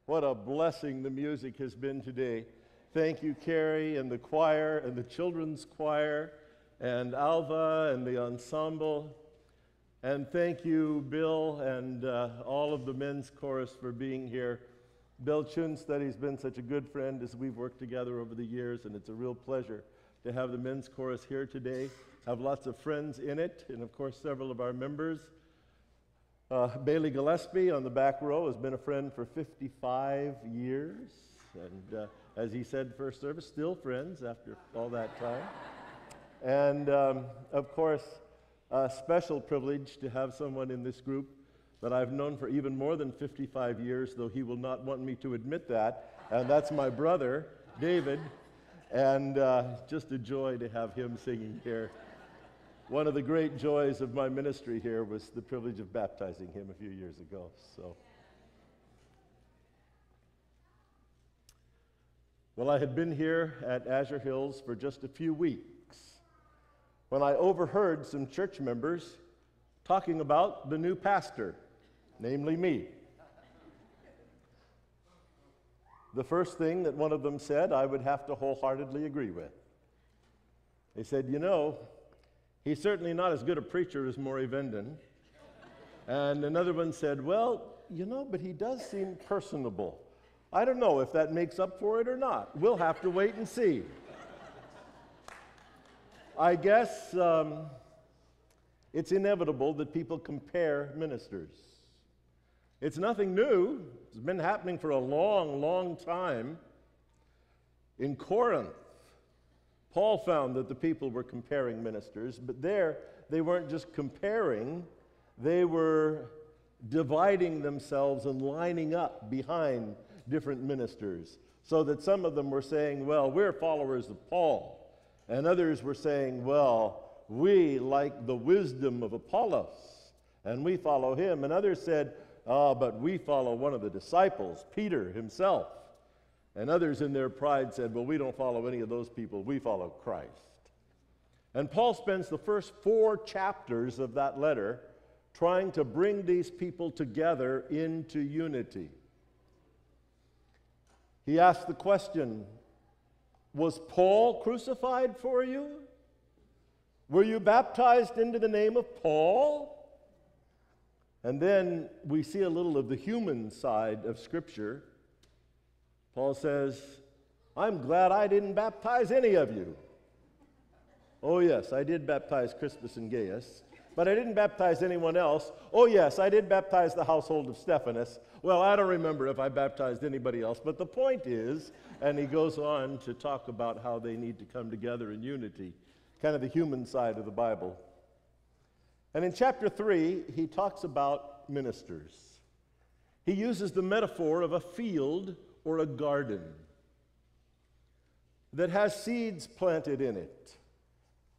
What a blessing the music has been today. Thank you, Carrie, and the choir, and the children's choir, and Alva, and the ensemble. And thank you, Bill, and all of the men's chorus for being here. Bill Chunstedty's been such a good friend as we've worked together over the years, and it's a real pleasure to have the men's chorus here today. Have lots of friends in it, and of course several of our members. Bailey Gillespie on the back row has been a friend for 55 years, and as he said first service, still friends after all that time. And of course, a special privilege to have someone in this group that I've known for even more than 55 years, though he will not want me to admit that, and that's my brother, David, and just a joy to have him singing here. One of the great joys of my ministry here was the privilege of baptizing him a few years ago. Well, I had been here at Azure Hills for just a few weeks when I overheard some church members talking about the new pastor, namely me. The first thing that one of them said, I would have to wholeheartedly agree with. They said, you know, he's certainly not as good a preacher as Maury Venden. And another one said, well, you know, but he does seem personable. I don't know if that makes up for it or not. We'll have to wait and see. I guess it's inevitable that people compare ministers. It's nothing new. It's been happening for a long, long time. In Corinth, Paul found that the people were comparing ministers, but there they weren't just comparing, they were dividing themselves and lining up behind different ministers, so that some of them were saying, well, we're followers of Paul, and others were saying, well, we like the wisdom of Apollos, and we follow him, and others said, but we follow one of the disciples, Peter himself. And others in their pride said, well, we don't follow any of those people, we follow Christ. And Paul spends the first 4 chapters of that letter trying to bring these people together into unity. He asked the question, was Paul crucified for you? Were you baptized into the name of Paul? And then we see a little of the human side of Scripture. Paul says, I'm glad I didn't baptize any of you. Oh yes, I did baptize Crispus and Gaius, but I didn't baptize anyone else. Oh yes, I did baptize the household of Stephanas. Well, I don't remember if I baptized anybody else, but the point is, and he goes on to talk about how they need to come together in unity, kind of the human side of the Bible. And in chapter 3, he talks about ministers. He uses the metaphor of a field or a garden that has seeds planted in it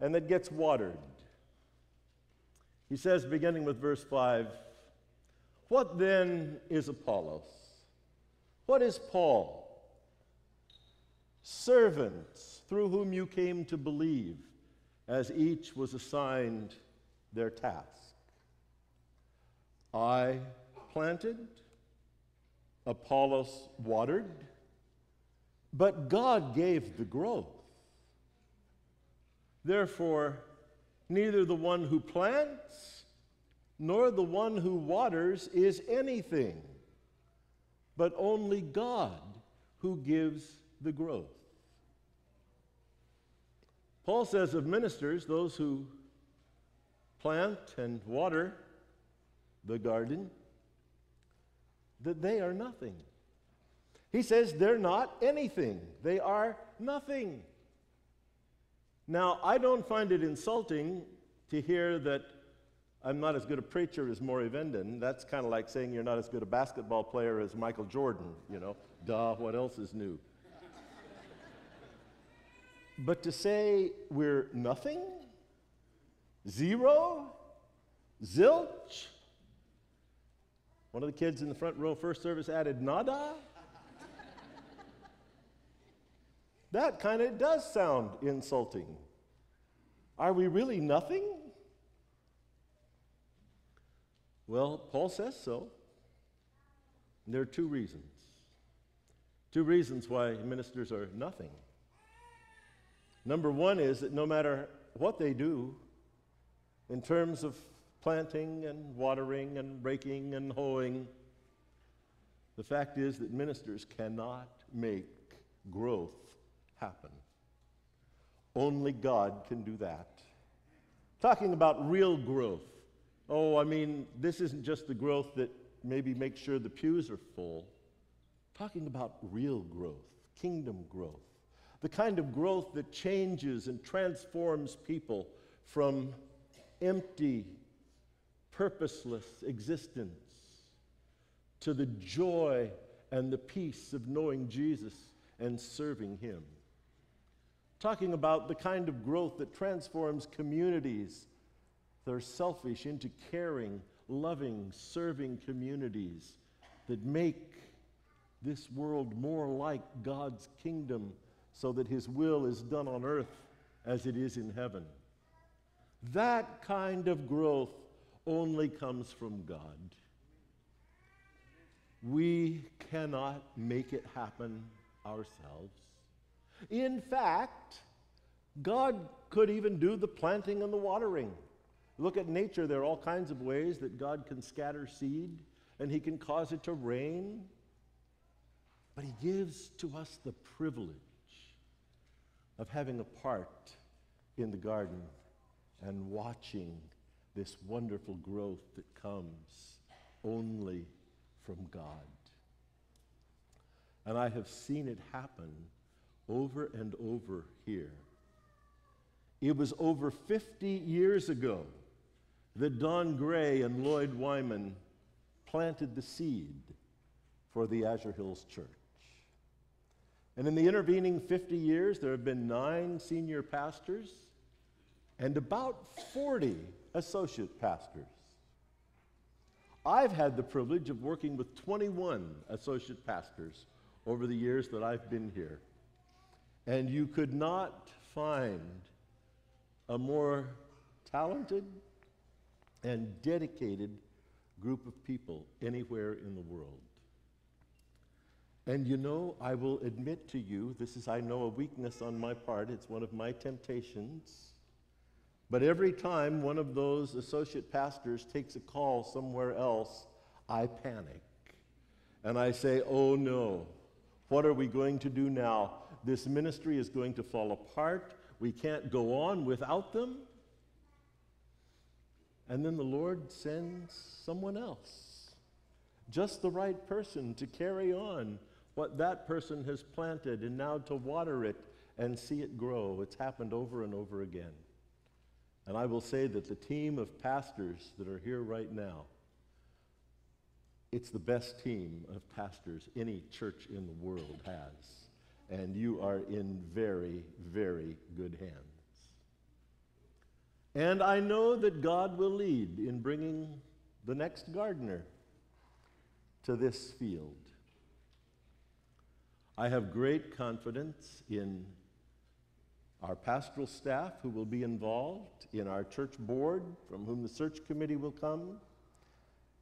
and that gets watered. He says, beginning with verse 5, what then is Apollos? What is Paul? Servants through whom you came to believe, as each was assigned their task. I planted, Apollos watered, but God gave the growth. Therefore, neither the one who plants nor the one who waters is anything, but only God who gives the growth. Paul says of ministers, those who plant and water the garden, that they are nothing. He says they're not anything. They are nothing. Now, I don't find it insulting to hear that I'm not as good a preacher as Maury Venden. That's kind of like saying you're not as good a basketball player as Michael Jordan, you know. Duh, what else is new? But to say we're nothing, zero, zilch. One of the kids in the front row first service added nada. That kind of does sound insulting. Are we really nothing? Well, Paul says so. There are 2 reasons. Two reasons why ministers are nothing. Number one is that no matter what they do in terms of planting and watering and raking and hoeing, the fact is that ministers cannot make growth happen. Only God can do that. Talking about real growth. Oh, I mean, this isn't just the growth that maybe makes sure the pews are full. Talking about real growth, kingdom growth. The kind of growth that changes and transforms people from empty, purposeless existence to the joy and the peace of knowing Jesus and serving Him. Talking about the kind of growth that transforms communities that are selfish into caring, loving, serving communities that make this world more like God's kingdom so that His will is done on earth as it is in heaven. That kind of growth only comes from God. We cannot make it happen ourselves. In fact, God could even do the planting and the watering. Look at nature. There are all kinds of ways that God can scatter seed, and He can cause it to rain. But He gives to us the privilege of having a part in the garden and watching this wonderful growth that comes only from God. And I have seen it happen over and over here. It was over 50 years ago that Don Gray and Lloyd Wyman planted the seed for the Azure Hills Church. And in the intervening 50 years, there have been 9 senior pastors and about 40 associate pastors. I've had the privilege of working with 21 associate pastors over the years that I've been here. And you could not find a more talented and dedicated group of people anywhere in the world. And you know, I will admit to you, this is, I know, a weakness on my part. It's one of my temptations. But every time one of those associate pastors takes a call somewhere else, I panic. And I say, oh no, what are we going to do now? This ministry is going to fall apart. We can't go on without them. And then the Lord sends someone else, just the right person to carry on what that person has planted and now to water it and see it grow. It's happened over and over again. And I will say that the team of pastors that are here right now, it's the best team of pastors any church in the world has. And you are in very, very good hands. And I know that God will lead in bringing the next gardener to this field. I have great confidence in our pastoral staff who will be involved, in our church board from whom the search committee will come,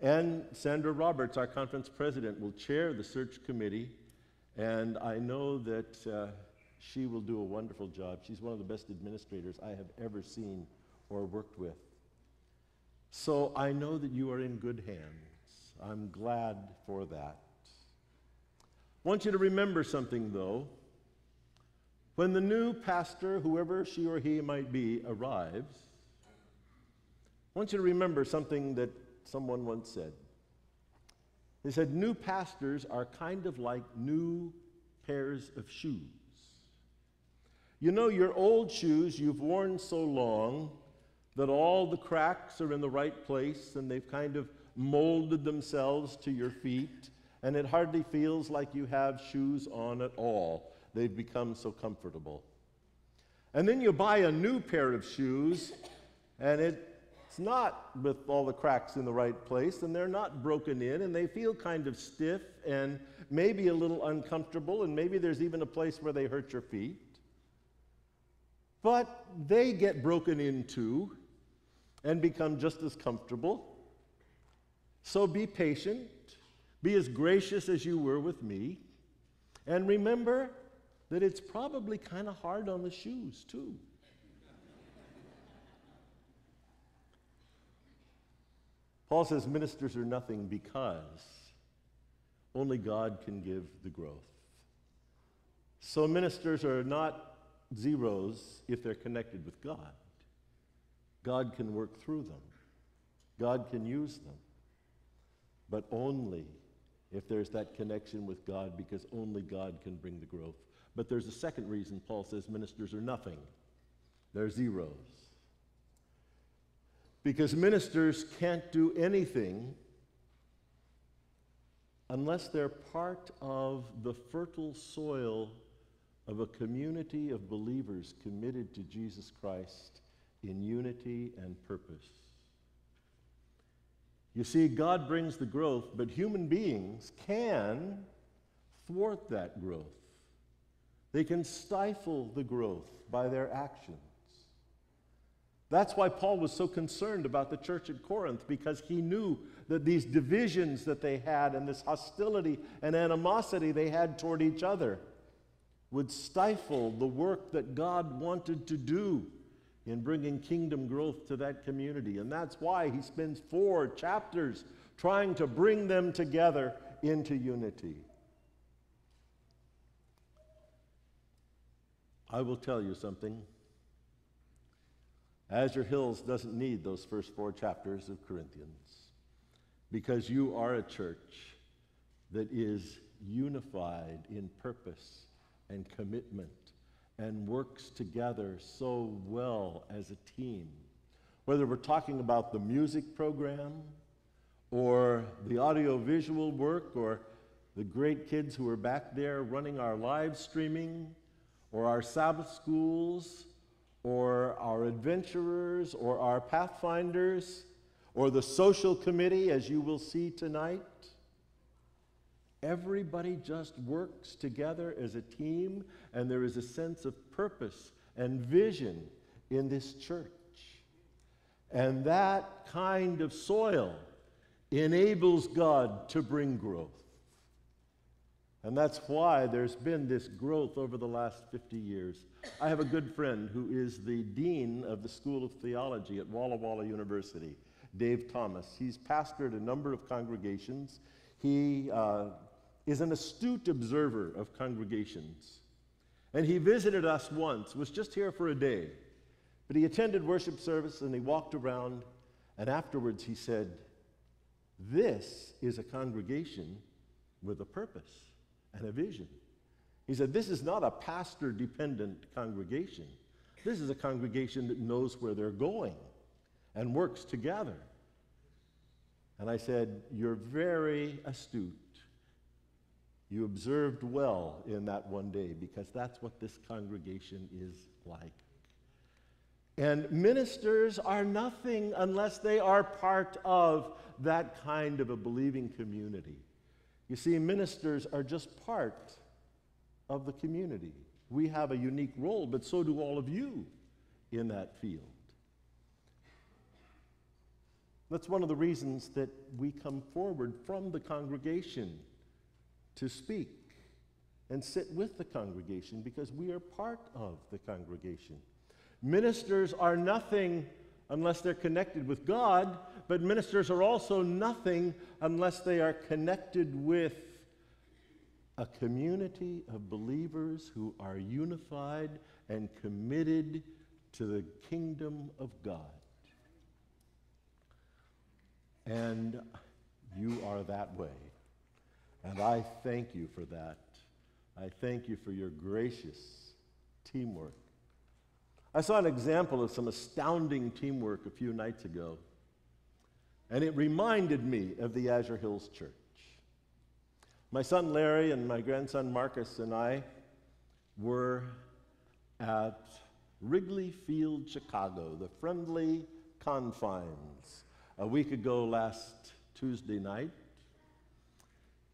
and Sandra Roberts, our conference president, will chair the search committee, and I know that she will do a wonderful job. She's one of the best administrators I have ever seen or worked with. So I know that you are in good hands. I'm glad for that. I want you to remember something, though. When the new pastor, whoever she or he might be, arrives, I want you to remember something that someone once said. They said, new pastors are kind of like new pairs of shoes. You know, your old shoes you've worn so long that all the cracks are in the right place and they've kind of molded themselves to your feet, and it hardly feels like you have shoes on at all. They've become so comfortable. And then you buy a new pair of shoes, and it's not with all the cracks in the right place, and they're not broken in, and they feel kind of stiff and maybe a little uncomfortable, and maybe there's even a place where they hurt your feet. But they get broken into and become just as comfortable. So be patient. Be as gracious as you were with me. And remember that it's probably kind of hard on the shoes, too. Paul says ministers are nothing because only God can give the growth. So ministers are not zeros if they're connected with God. God can work through them. God can use them. But only if there's that connection with God, because only God can bring the growth. But there's a second reason Paul says ministers are nothing. They're zeros. Because ministers can't do anything unless they're part of the fertile soil of a community of believers committed to Jesus Christ in unity and purpose. You see, God brings the growth, but human beings can thwart that growth. They can stifle the growth by their actions. That's why Paul was so concerned about the church at Corinth, because he knew that these divisions that they had and this hostility and animosity they had toward each other would stifle the work that God wanted to do in bringing kingdom growth to that community. And that's why he spends 4 chapters trying to bring them together into unity. I will tell you something. Azure Hills doesn't need those first 4 chapters of Corinthians, because you are a church that is unified in purpose and commitment and works together so well as a team. Whether we're talking about the music program or the audiovisual work or the great kids who are back there running our live streaming or our Sabbath schools or our adventurers or our pathfinders or the social committee, as you will see tonight, everybody just works together as a team, and there is a sense of purpose and vision in this church. And that kind of soil enables God to bring growth. And that's why there's been this growth over the last 50 years. I have a good friend who is the dean of the School of Theology at Walla Walla University, Dave Thomas. He's pastored a number of congregations. He is an astute observer of congregations. And he visited us once, was just here for a day. But he attended worship service and he walked around, and afterwards he said, "This is a congregation with a purpose and a vision." He said, "This is not a pastor-dependent congregation. This is a congregation that knows where they're going and works together." And I said, "You're very astute. You observed well in that one day, because that's what this congregation is like." And ministers are nothing unless they are part of that kind of a believing community. You see, ministers are just part of the community. We have a unique role, but so do all of you in that field. That's one of the reasons that we come forward from the congregation to speak and sit with the congregation, because we are part of the congregation. Ministers are nothing unless they're connected with God, but ministers are also nothing unless they are connected with a community of believers who are unified and committed to the kingdom of God. And you are that way. And I thank you for that. I thank you for your gracious teamwork. I saw an example of some astounding teamwork a few nights ago, and it reminded me of the Azure Hills Church. My son Larry and my grandson Marcus and I were at Wrigley Field, Chicago, the friendly confines, a week ago last Tuesday night.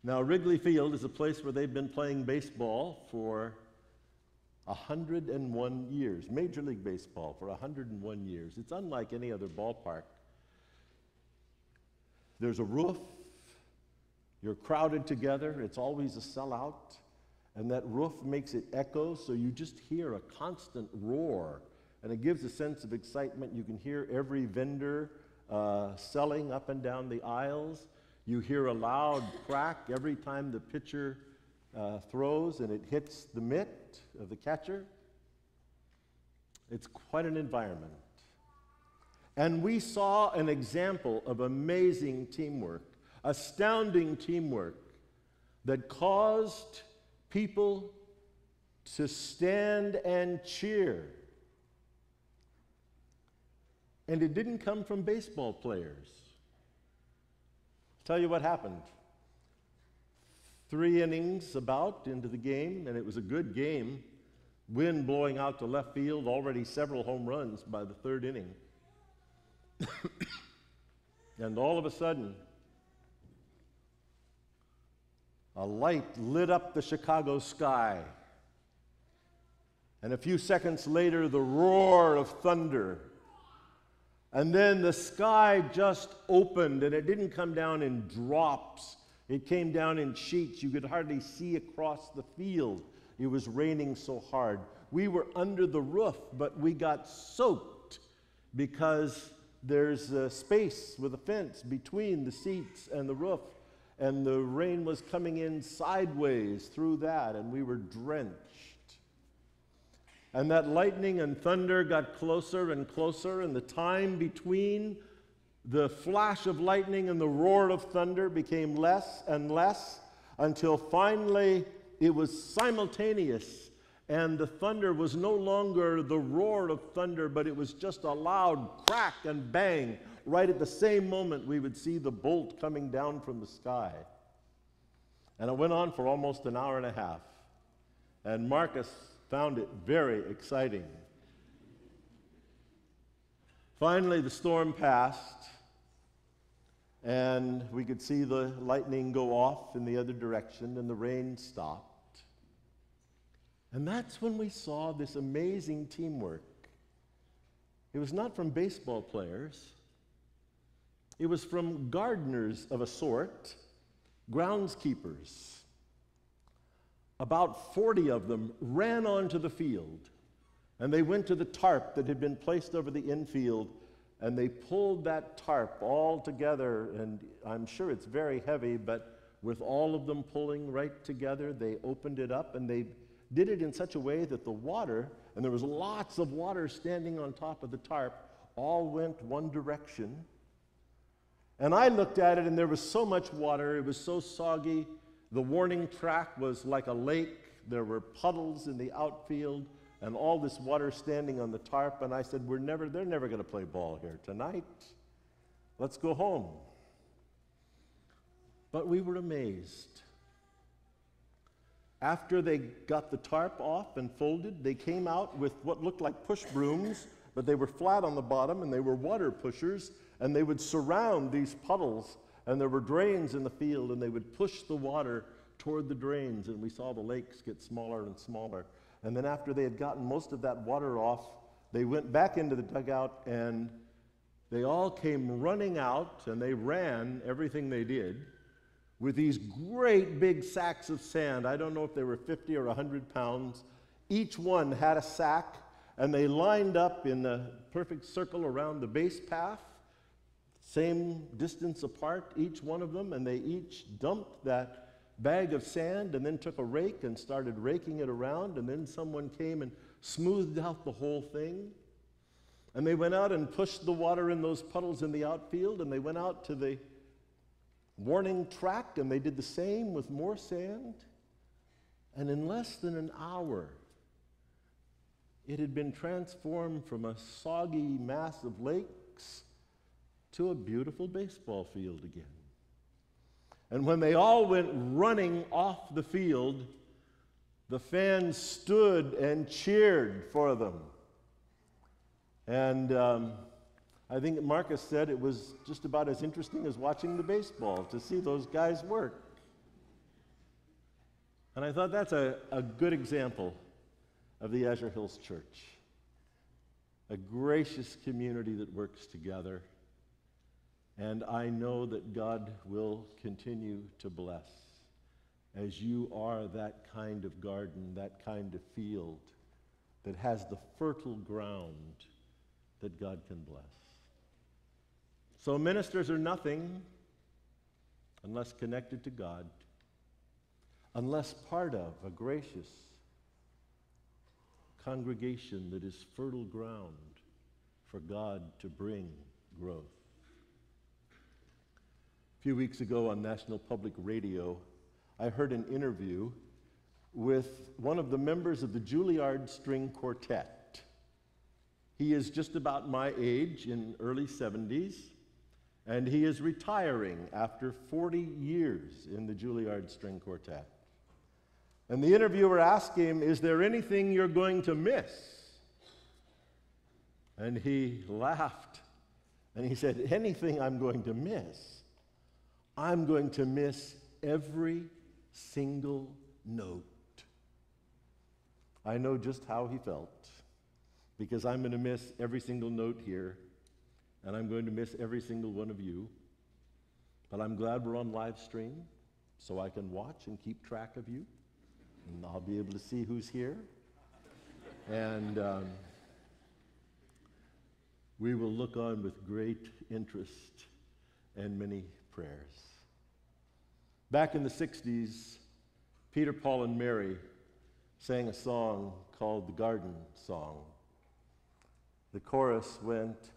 Now, Wrigley Field is a place where they've been playing baseball for 101 years, Major League Baseball for 101 years. It's unlike any other ballpark. There's a roof, you're crowded together, it's always a sellout, and that roof makes it echo, so you just hear a constant roar, and it gives a sense of excitement. You can hear every vendor selling up and down the aisles. You hear a loud crack every time the pitcher throws and it hits the mitt of the catcher. It's quite an environment. And we saw an example of amazing teamwork, astounding teamwork that caused people to stand and cheer. And it didn't come from baseball players. I'll tell you what happened. 3 innings about into the game, and it was a good game. Wind blowing out to left field, already several home runs by the 3rd inning. And all of a sudden, a light lit up the Chicago sky. And a few seconds later, the roar of thunder. And then the sky just opened, and it didn't come down in drops. It came down in sheets. You could hardly see across the field. It was raining so hard. We were under the roof, but we got soaked because there's a space with a fence between the seats and the roof, and the rain was coming in sideways through that, and we were drenched. And that lightning and thunder got closer and closer, and the time between the flash of lightning and the roar of thunder became less and less until finally it was simultaneous, and the thunder was no longer the roar of thunder, but it was just a loud crack and bang. Right at the same moment, we would see the bolt coming down from the sky. And it went on for almost an hour and a half. And Marcus found it very exciting. Finally, the storm passed, and we could see the lightning go off in the other direction, and the rain stopped. And that's when we saw this amazing teamwork. It was not from baseball players. It was from gardeners of a sort, groundskeepers. About 40 of them ran onto the field, and they went to the tarp that had been placed over the infield, and they pulled that tarp all together, and I'm sure it's very heavy, but with all of them pulling right together, they opened it up, and they did it in such a way that the water, and there was lots of water standing on top of the tarp, all went one direction. And I looked at it, and there was so much water, it was so soggy. The warning track was like a lake. There were puddles in the outfield and all this water standing on the tarp. And I said, they're never going to play ball here tonight. Let's go home. But we were amazed. After they got the tarp off and folded, they came out with what looked like push brooms, but they were flat on the bottom, and they were water pushers, and they would surround these puddles. And there were drains in the field, and they would push the water toward the drains, and we saw the lakes get smaller and smaller. And then after they had gotten most of that water off, they went back into the dugout, and they all came running out, and they ran everything they did with these great big sacks of sand. I don't know if they were 50 or 100 pounds. Each one had a sack, and they lined up in a perfect circle around the base path, same distance apart, each one of them, and they each dumped that bag of sand and then took a rake and started raking it around, and then someone came and smoothed out the whole thing. And they went out and pushed the water in those puddles in the outfield, and they went out to the warning track, and they did the same with more sand. And in less than an hour, it had been transformed from a soggy mass of lakes to a beautiful baseball field again. And when they all went running off the field, the fans stood and cheered for them. And I think Marcus said it was just about as interesting as watching the baseball to see those guys work. And I thought that's a good example of the Azure Hills Church. A gracious community that works together. And I know that God will continue to bless as you are that kind of garden, that kind of field that has the fertile ground that God can bless. So ministers are nothing unless connected to God, unless part of a gracious congregation that is fertile ground for God to bring growth. A few weeks ago on National Public Radio, I heard an interview with one of the members of the Juilliard String Quartet. He is just about my age, in early 70s, and he is retiring after 40 years in the Juilliard String Quartet. And the interviewer asked him, "Is there anything you're going to miss?" And he laughed, and he said, "Anything I'm going to miss? I'm going to miss every single note." I know just how he felt, because I'm going to miss every single note here, and I'm going to miss every single one of you. But I'm glad we're on live stream, so I can watch and keep track of you, and I'll be able to see who's here. And we will look on with great interest and many prayers. Back in the 60s, Peter, Paul, and Mary sang a song called the Garden Song. The chorus went,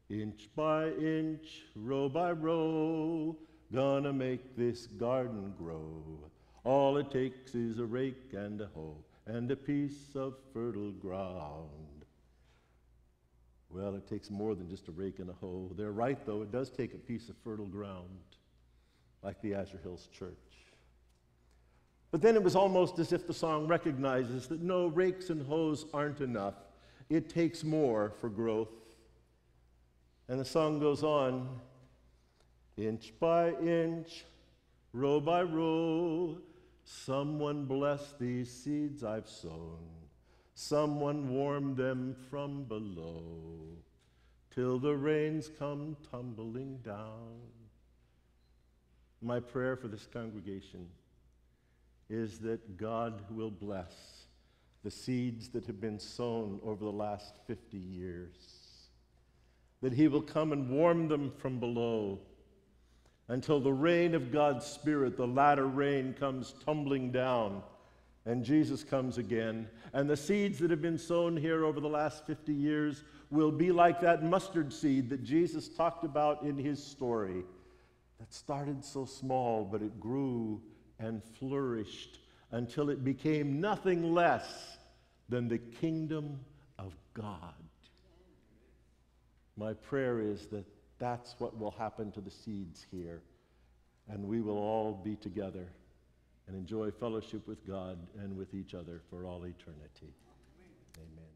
"Inch by inch, row by row, gonna make this garden grow. All it takes is a rake and a hoe and a piece of fertile ground." Well, it takes more than just a rake and a hoe. They're right, though. It does take a piece of fertile ground, like the Azure Hills Church. But then it was almost as if the song recognizes that no, rakes and hoes aren't enough. It takes more for growth. And the song goes on, "Inch by inch, row by row, someone bless these seeds I've sown. Someone warm them from below, till the rains come tumbling down." My prayer for this congregation is that God will bless the seeds that have been sown over the last 50 years. That he will come and warm them from below until the rain of God's Spirit, the latter rain, comes tumbling down and Jesus comes again. And the seeds that have been sown here over the last 50 years will be like that mustard seed that Jesus talked about in his story, that started so small, but it grew and flourished until it became nothing less than the kingdom of God. My prayer is that that's what will happen to the seeds here, and we will all be together and enjoy fellowship with God and with each other for all eternity. Amen.